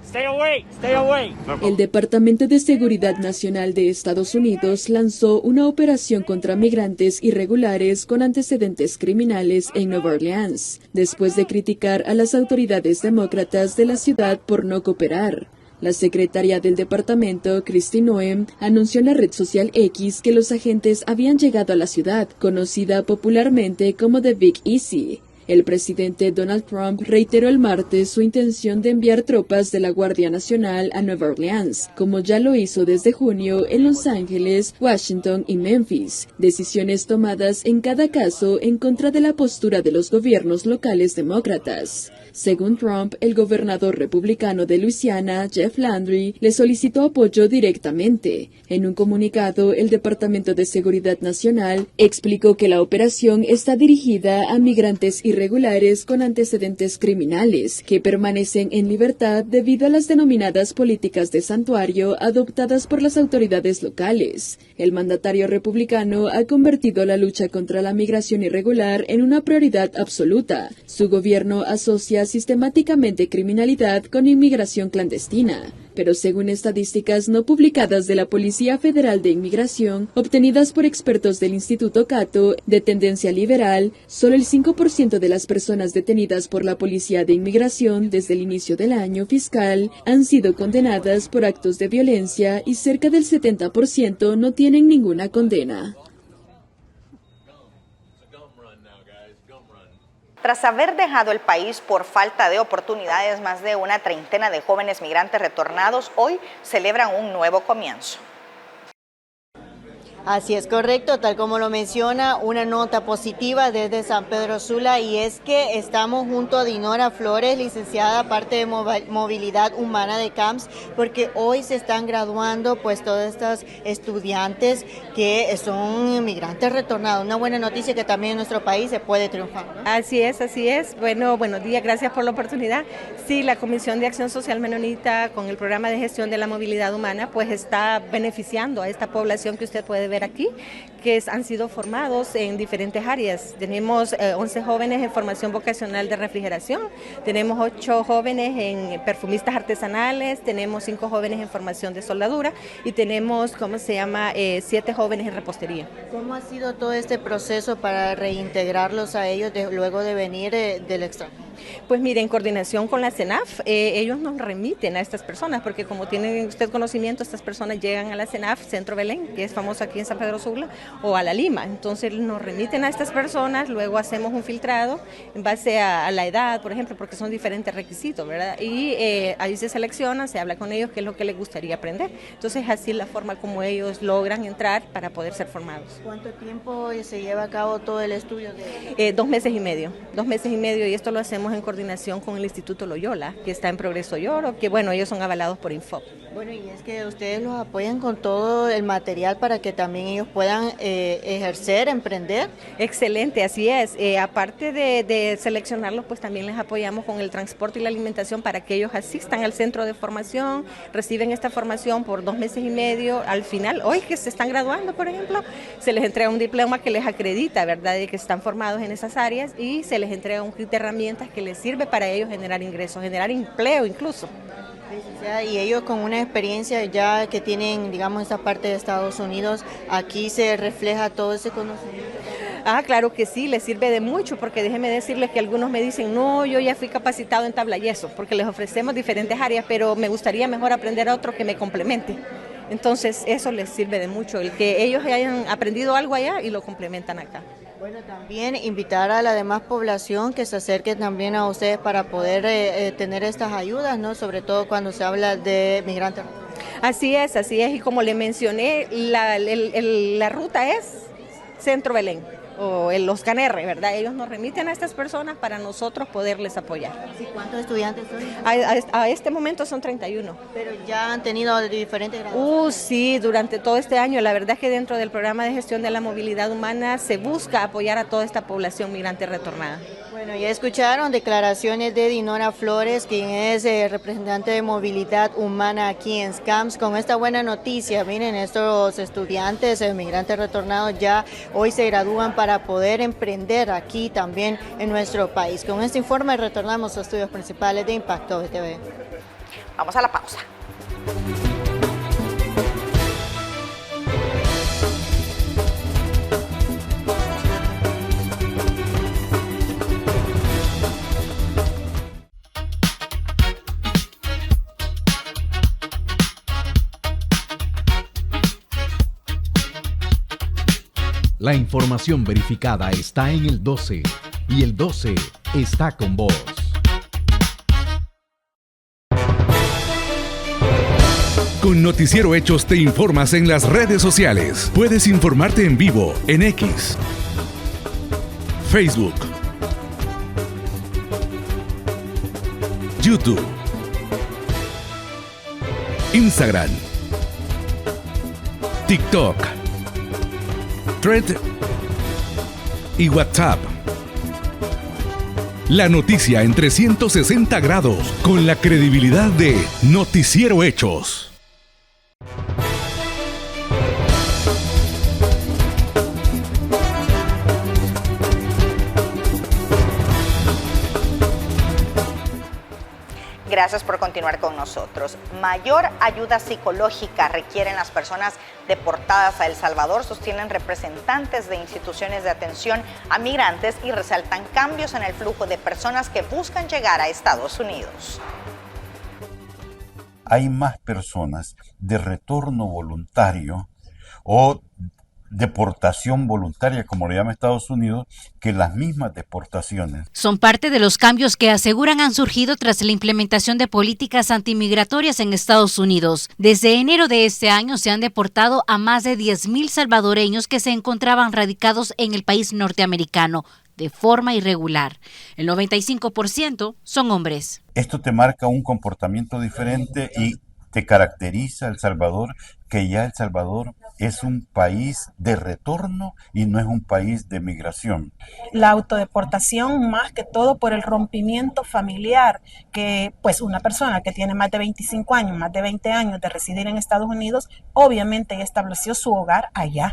Stay away, stay away. El Departamento de Seguridad Nacional de Estados Unidos lanzó una operación contra migrantes irregulares con antecedentes criminales en Nueva Orleans, después de criticar a las autoridades demócratas de la ciudad por no cooperar. La secretaria del departamento, Kristi Noem, anunció en la red social X que los agentes habían llegado a la ciudad, conocida popularmente como The Big Easy. El presidente Donald Trump reiteró el martes su intención de enviar tropas de la Guardia Nacional a Nueva Orleans, como ya lo hizo desde junio en Los Ángeles, Washington y Memphis, decisiones tomadas en cada caso en contra de la postura de los gobiernos locales demócratas. Según Trump, el gobernador republicano de Luisiana, Jeff Landry, le solicitó apoyo directamente. En un comunicado, el Departamento de Seguridad Nacional explicó que la operación está dirigida a migrantes irregulares con antecedentes criminales que permanecen en libertad debido a las denominadas políticas de santuario adoptadas por las autoridades locales. El mandatario republicano ha convertido la lucha contra la migración irregular en una prioridad absoluta. Su gobierno asocia sistemáticamente criminalidad con inmigración clandestina. Pero según estadísticas no publicadas de la Policía Federal de Inmigración, obtenidas por expertos del Instituto Cato, de tendencia liberal, solo el 5% de las personas detenidas por la Policía de Inmigración desde el inicio del año fiscal han sido condenadas por actos de violencia y cerca del 70% no tienen ninguna condena. Tras haber dejado el país por falta de oportunidades, más de una treintena de jóvenes migrantes retornados hoy celebran un nuevo comienzo. Así es, correcto, tal como lo menciona, una nota positiva desde San Pedro Sula, y es que estamos junto a Dinora Flores, licenciada parte de Movilidad Humana de CAMS, porque hoy se están graduando pues todos estos estudiantes que son migrantes retornados. Una buena noticia que también en nuestro país se puede triunfar, ¿no? Así es. Bueno, buenos días, gracias por la oportunidad. Sí, la Comisión de Acción Social Menonita con el programa de gestión de la movilidad humana pues está beneficiando a esta población que usted puede ver aquí, que han sido formados en diferentes áreas. Tenemos 11 jóvenes en formación vocacional de refrigeración, tenemos 8 jóvenes en perfumistas artesanales, tenemos 5 jóvenes en formación de soldadura y tenemos, 7 jóvenes en repostería. ¿Cómo ha sido todo este proceso para reintegrarlos a ellos luego de venir del extranjero? Pues mire, en coordinación con la CENAF, ellos nos remiten a estas personas, porque como tienen usted conocimiento, estas personas llegan a la CENAF, Centro Belén, que es famoso aquí en San Pedro Sula, o a la Lima. Entonces nos remiten a estas personas, luego hacemos un filtrado en base a la edad, por ejemplo, porque son diferentes requisitos, ¿verdad? Y ahí se selecciona, se habla con ellos qué es lo que les gustaría aprender. Entonces así es la forma como ellos logran entrar para poder ser formados. ¿Cuánto tiempo se lleva a cabo todo el estudio? 2 meses y medio, y esto lo hacemos en coordinación con el Instituto Loyola, que está en Progreso y Oro, que bueno, ellos son avalados por Infop. Bueno, y es que ustedes los apoyan con todo el material para que también ellos puedan ejercer, emprender. Excelente, así es. Aparte de seleccionarlos, pues también les apoyamos con el transporte y la alimentación para que ellos asistan al centro de formación, reciben esta formación por 2 meses y medio. Al final, hoy que se están graduando, por ejemplo, se les entrega un diploma que les acredita, ¿verdad?, de que están formados en esas áreas, y se les entrega un kit de herramientas que les sirve para ellos generar ingresos, generar empleo incluso. Y ellos con una experiencia ya que tienen, digamos, esta parte de Estados Unidos, aquí se refleja todo ese conocimiento. Ah, claro que sí, les sirve de mucho, porque déjenme decirles que algunos me dicen, no, yo ya fui capacitado en tabla yeso, porque les ofrecemos diferentes áreas, pero me gustaría mejor aprender a otro que me complemente. Entonces eso les sirve de mucho, el que ellos hayan aprendido algo allá y lo complementan acá. Bueno, también invitar a la demás población que se acerque también a ustedes para poder tener estas ayudas, ¿no? Sobre todo cuando se habla de migrantes. Así es, y como le mencioné, la ruta es Centro Belén o los CANR, ¿verdad? Ellos nos remiten a estas personas para nosotros poderles apoyar. ¿Y cuántos estudiantes son? A este momento son 31. Pero ya han tenido diferentes grados. Sí, durante todo este año. La verdad es que dentro del programa de gestión de la movilidad humana se busca apoyar a toda esta población migrante retornada. Bueno, ya escucharon declaraciones de Dinora Flores, quien es representante de movilidad humana aquí en SCAMS, con esta buena noticia. Miren, estos estudiantes migrantes retornados ya hoy se gradúan para poder emprender aquí también en nuestro país. Con este informe retornamos a estudios principales de Impacto BTV. Vamos a la pausa. La información verificada está en el 12 y el 12 está con vos. Con Noticiero Hechos te informas en las redes sociales. Puedes informarte en vivo en X, Facebook, YouTube, Instagram, TikTok, Thread y WhatsApp. La noticia en 360 grados con la credibilidad de Noticiero Hechos. Gracias por continuar con nosotros. Mayor ayuda psicológica requieren las personas deportadas a El Salvador, sostienen representantes de instituciones de atención a migrantes y resaltan cambios en el flujo de personas que buscan llegar a Estados Unidos. Hay más personas de retorno voluntario o deportación voluntaria, como le llama Estados Unidos, que las mismas deportaciones. Son parte de los cambios que aseguran han surgido tras la implementación de políticas antimigratorias en Estados Unidos. Desde enero de este año se han deportado a más de 10,000 salvadoreños que se encontraban radicados en el país norteamericano de forma irregular. El 95% son hombres. Esto te marca un comportamiento diferente y te caracteriza El Salvador, que ya El Salvador es un país de retorno y no es un país de migración. La autodeportación, más que todo por el rompimiento familiar, que pues una persona que tiene más de 25 años, más de 20 años de residir en Estados Unidos, obviamente ya estableció su hogar allá.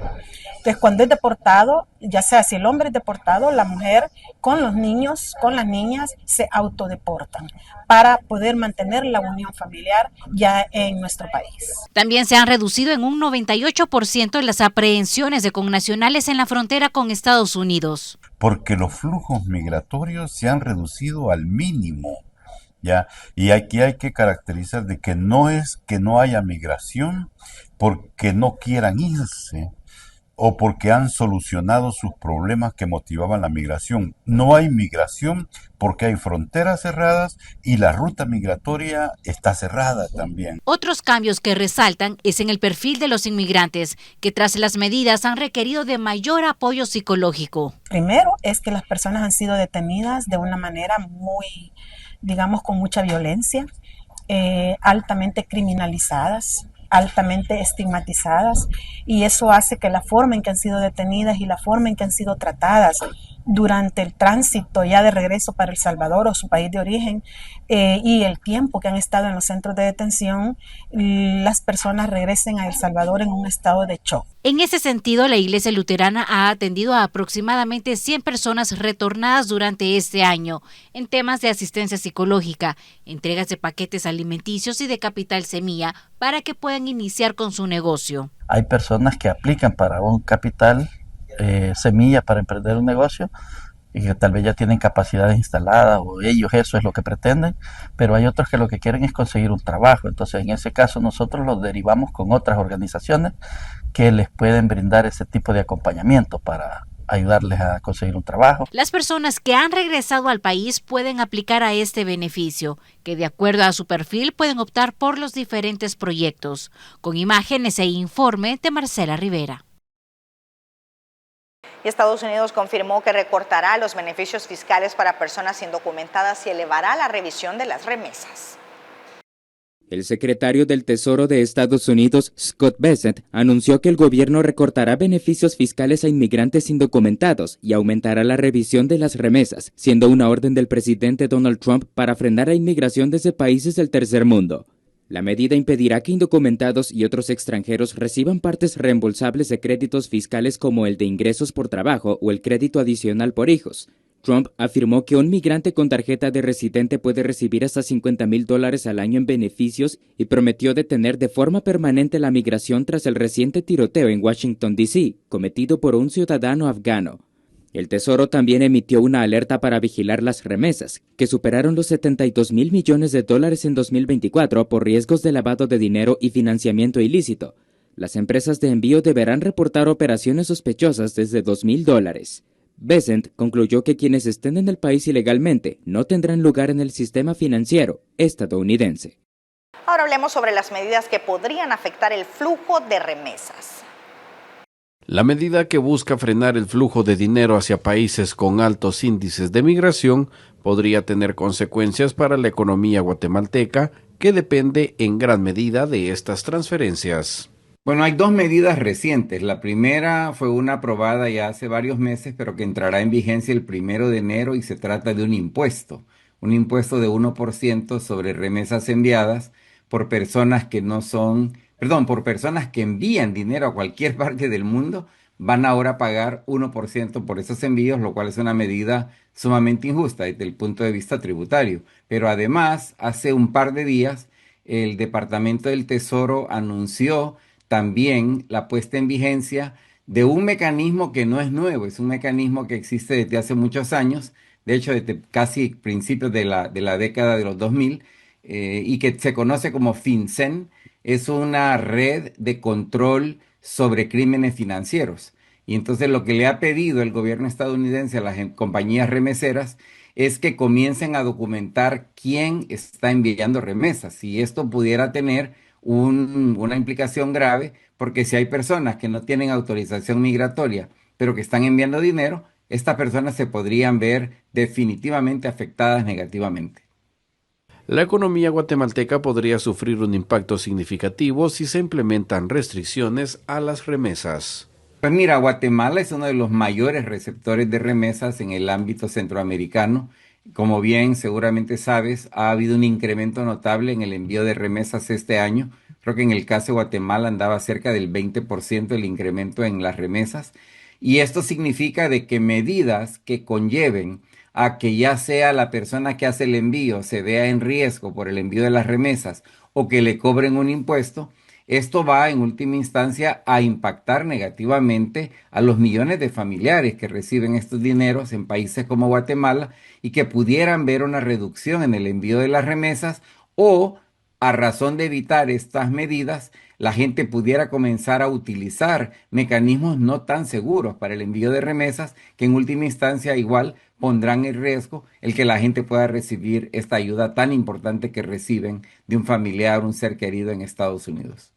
Entonces, cuando es deportado, ya sea si el hombre es deportado, la mujer con los niños, con las niñas, se autodeportan para poder mantener la unión familiar ya en nuestro país. También se han reducido en un 98% las aprehensiones de connacionales en la frontera con Estados Unidos. Porque los flujos migratorios se han reducido al mínimo, ¿ya? Y aquí hay que caracterizar de que no es que no haya migración porque no quieran irse o porque han solucionado sus problemas que motivaban la migración. No hay migración porque hay fronteras cerradas y la ruta migratoria está cerrada también. Otros cambios que resaltan es en el perfil de los inmigrantes, que tras las medidas han requerido de mayor apoyo psicológico. Primero es que las personas han sido detenidas de una manera muy, digamos, con mucha violencia. altamente criminalizadas, altamente estigmatizadas, y eso hace que la forma en que han sido detenidas y la forma en que han sido tratadas durante el tránsito ya de regreso para El Salvador o su país de origen y el tiempo que han estado en los centros de detención, las personas regresen a El Salvador en un estado de shock. En ese sentido, la Iglesia Luterana ha atendido a aproximadamente 100 personas retornadas durante este año en temas de asistencia psicológica, entregas de paquetes alimenticios y de capital semilla para que puedan iniciar con su negocio. Hay personas que aplican para un capital semilla para emprender un negocio y que tal vez ya tienen capacidades instaladas o ellos eso es lo que pretenden, pero hay otros que lo que quieren es conseguir un trabajo. Entonces en ese caso nosotros los derivamos con otras organizaciones que les pueden brindar ese tipo de acompañamiento para ayudarles a conseguir un trabajo. Las personas que han regresado al país pueden aplicar a este beneficio, que de acuerdo a su perfil pueden optar por los diferentes proyectos. Con imágenes e informe de Marcela Rivera. Estados Unidos confirmó que recortará los beneficios fiscales para personas indocumentadas y elevará la revisión de las remesas. El secretario del Tesoro de Estados Unidos, Scott Bessent, anunció que el gobierno recortará beneficios fiscales a inmigrantes indocumentados y aumentará la revisión de las remesas, siendo una orden del presidente Donald Trump para frenar la inmigración desde países del tercer mundo. La medida impedirá que indocumentados y otros extranjeros reciban partes reembolsables de créditos fiscales como el de ingresos por trabajo o el crédito adicional por hijos. Trump afirmó que un migrante con tarjeta de residente puede recibir hasta $50,000 al año en beneficios y prometió detener de forma permanente la migración tras el reciente tiroteo en Washington, D.C., cometido por un ciudadano afgano. El Tesoro también emitió una alerta para vigilar las remesas, que superaron los $72,000 millones en 2024 por riesgos de lavado de dinero y financiamiento ilícito. Las empresas de envío deberán reportar operaciones sospechosas desde $2,000. Bessent concluyó que quienes estén en el país ilegalmente no tendrán lugar en el sistema financiero estadounidense. Ahora hablemos sobre las medidas que podrían afectar el flujo de remesas. La medida que busca frenar el flujo de dinero hacia países con altos índices de migración podría tener consecuencias para la economía guatemalteca, que depende en gran medida de estas transferencias. Bueno, hay dos medidas recientes. La primera fue una aprobada ya hace varios meses, pero que entrará en vigencia el 1 de enero y se trata de un impuesto de 1% sobre remesas enviadas por personas que por personas que envían dinero a cualquier parte del mundo, van ahora a pagar 1% por esos envíos, lo cual es una medida sumamente injusta desde el punto de vista tributario. Pero además, hace un par de días, el Departamento del Tesoro anunció también la puesta en vigencia de un mecanismo que no es nuevo, es un mecanismo que existe desde hace muchos años, de hecho desde casi principios de la década de los 2000, y que se conoce como FinCEN. Es una red de control sobre crímenes financieros. Y entonces lo que le ha pedido el gobierno estadounidense a las compañías remeseras es que comiencen a documentar quién está enviando remesas. Y esto pudiera tener una implicación grave, porque si hay personas que no tienen autorización migratoria, pero que están enviando dinero, estas personas se podrían ver definitivamente afectadas negativamente. La economía guatemalteca podría sufrir un impacto significativo si se implementan restricciones a las remesas. Pues mira, Guatemala es uno de los mayores receptores de remesas en el ámbito centroamericano. Como bien seguramente sabes, ha habido un incremento notable en el envío de remesas este año. Creo que en el caso de Guatemala andaba cerca del 20% el incremento en las remesas. Y esto significa de que medidas que conlleven a que ya sea la persona que hace el envío se vea en riesgo por el envío de las remesas o que le cobren un impuesto, esto va en última instancia a impactar negativamente a los millones de familiares que reciben estos dineros en países como Guatemala y que pudieran ver una reducción en el envío de las remesas, o a razón de evitar estas medidas, la gente pudiera comenzar a utilizar mecanismos no tan seguros para el envío de remesas, que en última instancia igual pondrán en riesgo el que la gente pueda recibir esta ayuda tan importante que reciben de un familiar, un ser querido en Estados Unidos.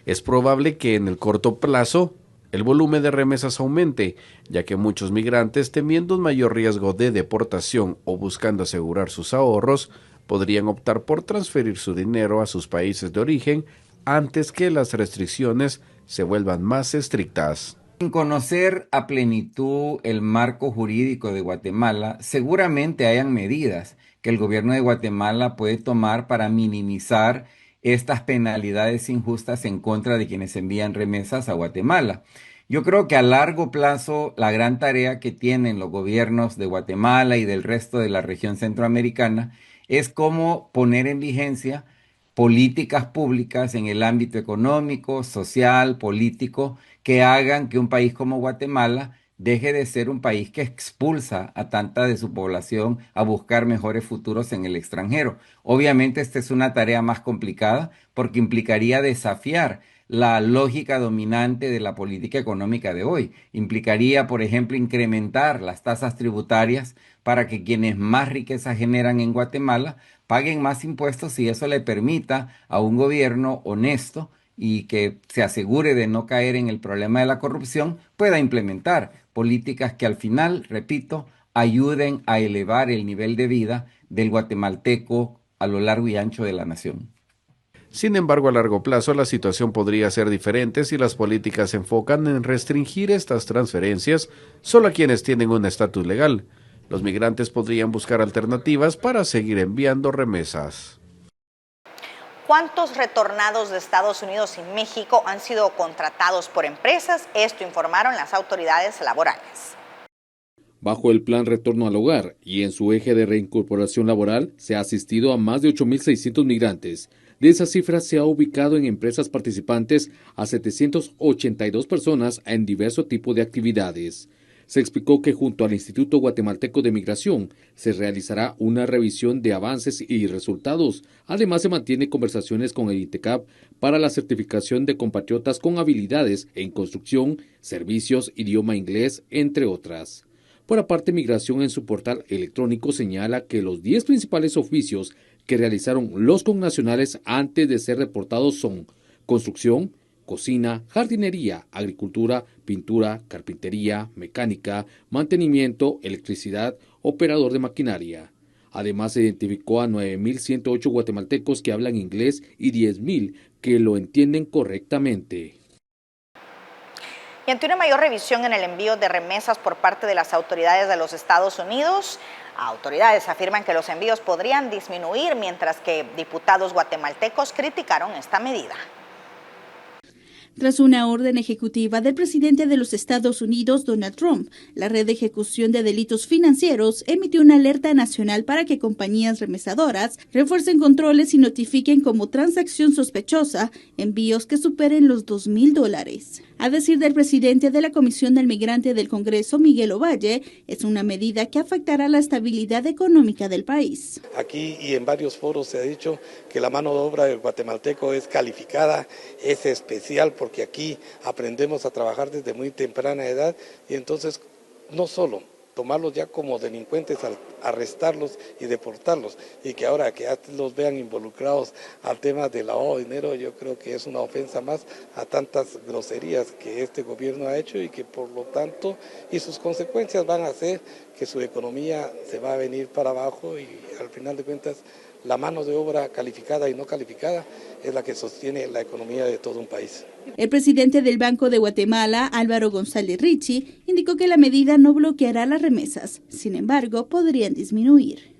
Es probable que en el corto plazo el volumen de remesas aumente, ya que muchos migrantes, temiendo un mayor riesgo de deportación o buscando asegurar sus ahorros, podrían optar por transferir su dinero a sus países de origen antes que las restricciones se vuelvan más estrictas. Sin conocer a plenitud el marco jurídico de Guatemala, seguramente hayan medidas que el gobierno de Guatemala puede tomar para minimizar estas penalidades injustas en contra de quienes envían remesas a Guatemala. Yo creo que a largo plazo la gran tarea que tienen los gobiernos de Guatemala y del resto de la región centroamericana es cómo poner en vigencia políticas públicas en el ámbito económico, social, político, que hagan que un país como Guatemala deje de ser un país que expulsa a tanta de su población a buscar mejores futuros en el extranjero. Obviamente esta es una tarea más complicada porque implicaría desafiar la lógica dominante de la política económica de hoy. Implicaría, por ejemplo, incrementar las tasas tributarias para que quienes más riqueza generan en Guatemala paguen más impuestos y eso le permita a un gobierno honesto y que se asegure de no caer en el problema de la corrupción, pueda implementar políticas que al final, repito, ayuden a elevar el nivel de vida del guatemalteco a lo largo y ancho de la nación. Sin embargo, a largo plazo la situación podría ser diferente si las políticas se enfocan en restringir estas transferencias solo a quienes tienen un estatus legal. Los migrantes podrían buscar alternativas para seguir enviando remesas. ¿Cuántos retornados de Estados Unidos y México han sido contratados por empresas? Esto informaron las autoridades laborales. Bajo el plan Retorno al Hogar y en su eje de reincorporación laboral, se ha asistido a más de 8.600 migrantes. De esa cifra se ha ubicado en empresas participantes a 782 personas en diverso tipo de actividades. Se explicó que junto al Instituto Guatemalteco de Migración se realizará una revisión de avances y resultados. Además, se mantiene conversaciones con el INTECAP para la certificación de compatriotas con habilidades en construcción, servicios, idioma inglés, entre otras. Por aparte, Migración en su portal electrónico señala que los 10 principales oficios que realizaron los connacionales antes de ser reportados son construcción, cocina, jardinería, agricultura, pintura, carpintería, mecánica, mantenimiento, electricidad, operador de maquinaria. Además, se identificó a 9.108 guatemaltecos que hablan inglés y 10.000 que lo entienden correctamente. Y ante una mayor revisión en el envío de remesas por parte de las autoridades de los Estados Unidos, autoridades afirman que los envíos podrían disminuir, mientras que diputados guatemaltecos criticaron esta medida. Tras una orden ejecutiva del presidente de los Estados Unidos, Donald Trump, la Red de Ejecución de Delitos Financieros emitió una alerta nacional para que compañías remesadoras refuercen controles y notifiquen como transacción sospechosa envíos que superen los $2,000. A decir del presidente de la Comisión del Migrante del Congreso, Miguel Ovalle, es una medida que afectará la estabilidad económica del país. Aquí y en varios foros se ha dicho que la mano de obra del guatemalteco es calificada, es especial, porque aquí aprendemos a trabajar desde muy temprana edad y entonces no solo tomarlos ya como delincuentes, arrestarlos y deportarlos, y que ahora que ya los vean involucrados al tema del lavado de dinero, yo creo que es una ofensa más a tantas groserías que este gobierno ha hecho y que por lo tanto, y sus consecuencias van a ser que su economía se va a venir para abajo y al final de cuentas la mano de obra calificada y no calificada es la que sostiene la economía de todo un país. El presidente del Banco de Guatemala, Álvaro González Richie, indicó que la medida no bloqueará las remesas, sin embargo, podrían disminuir.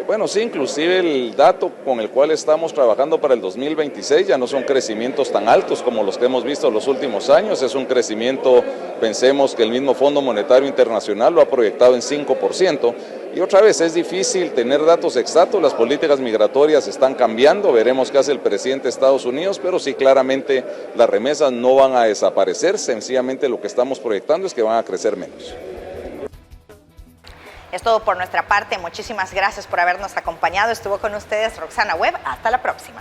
Bueno, sí, inclusive el dato con el cual estamos trabajando para el 2026 ya no son crecimientos tan altos como los que hemos visto en los últimos años, es un crecimiento, pensemos que el mismo Fondo Monetario Internacional lo ha proyectado en 5%, y otra vez es difícil tener datos exactos, las políticas migratorias están cambiando, veremos qué hace el presidente de Estados Unidos, pero sí claramente las remesas no van a desaparecer, sencillamente lo que estamos proyectando es que van a crecer menos. Es todo por nuestra parte. Muchísimas gracias por habernos acompañado. Estuvo con ustedes Roxana Webb. Hasta la próxima.